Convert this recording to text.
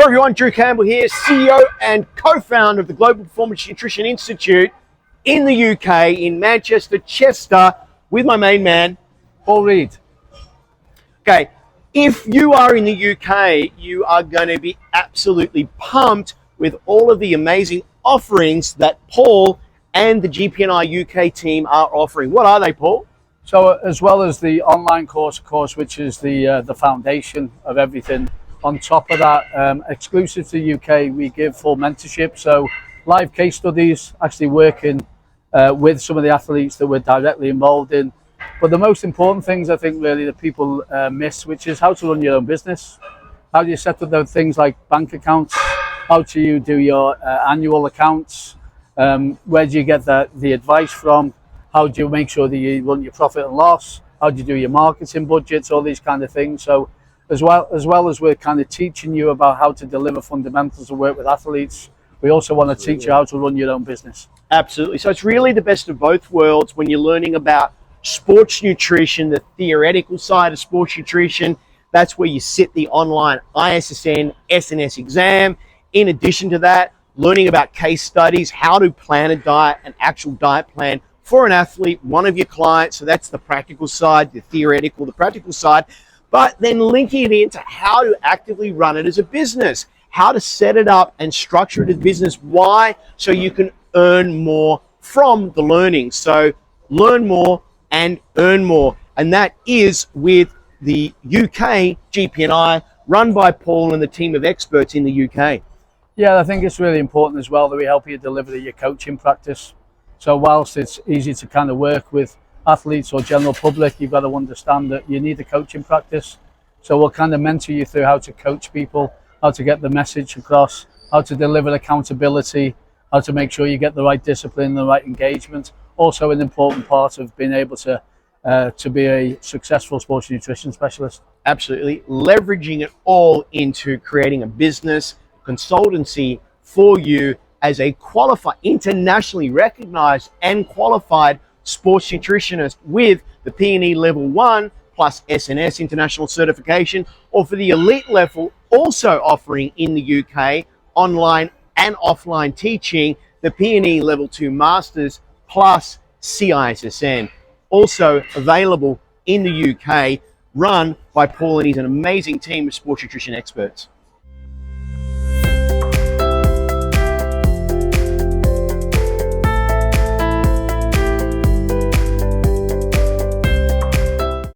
Hello everyone, Drew Campbell here, CEO and co-founder of the Global Performance Nutrition Institute in the UK, in Manchester, Chester, with my main man, Paul Reed. Okay, if you are in the UK, you are going to be absolutely pumped with all of the amazing offerings that Paul and the GPNi UK team are offering. What are they, Paul? So as well as the online course, of course, which is the foundation of everything, on top of that, exclusive to the UK, we give full mentorship. So live case studies, actually working with some of the athletes that we're directly involved in. But the most important things, I think, really, that people miss, which is how to run your own business. How do you set up those things like bank accounts? How do you do your annual accounts? Where do you get the advice from? How do you make sure that you run your profit and loss? How do you do your marketing budgets? All these kind of things. So as well as we're kind of teaching you about how to deliver fundamentals and work with athletes, we also want to teach you how to run your own business. Absolutely. So it's really the best of both worlds when you're learning about sports nutrition, the theoretical side of sports nutrition. That's where you sit the online ISSN, SNS exam. In addition to that, learning about case studies, how to plan a diet, an actual diet plan for an athlete, one of your clients. So that's the practical side, the theoretical, the practical side. But then linking it into how to actively run it as a business, how to set it up and structure it as a business. Why? So you can earn more from the learning. So learn more and earn more. And that is with the UK GPNi, run by Paul and the team of experts in the UK. Yeah, I think it's really important as well that we help you deliver your coaching practice. So whilst it's easy to kind of work with athletes or general public, you've got to understand that you need a coaching practice. So we'll kind of mentor you through how to coach people, how to get the message across, how to deliver accountability, how to make sure you get the right discipline, the right engagement. Also an important part of being able to be a successful sports nutrition specialist. Absolutely. Leveraging it all into creating a business consultancy for you as a qualified, internationally recognized and qualified sports nutritionist with the PNE level 1 plus SNS international certification, or for the elite level, also offering in the UK online and offline teaching, the PNE level 2 masters plus CISSN, also available in the UK, run by Paul and he's an amazing team of sports nutrition experts.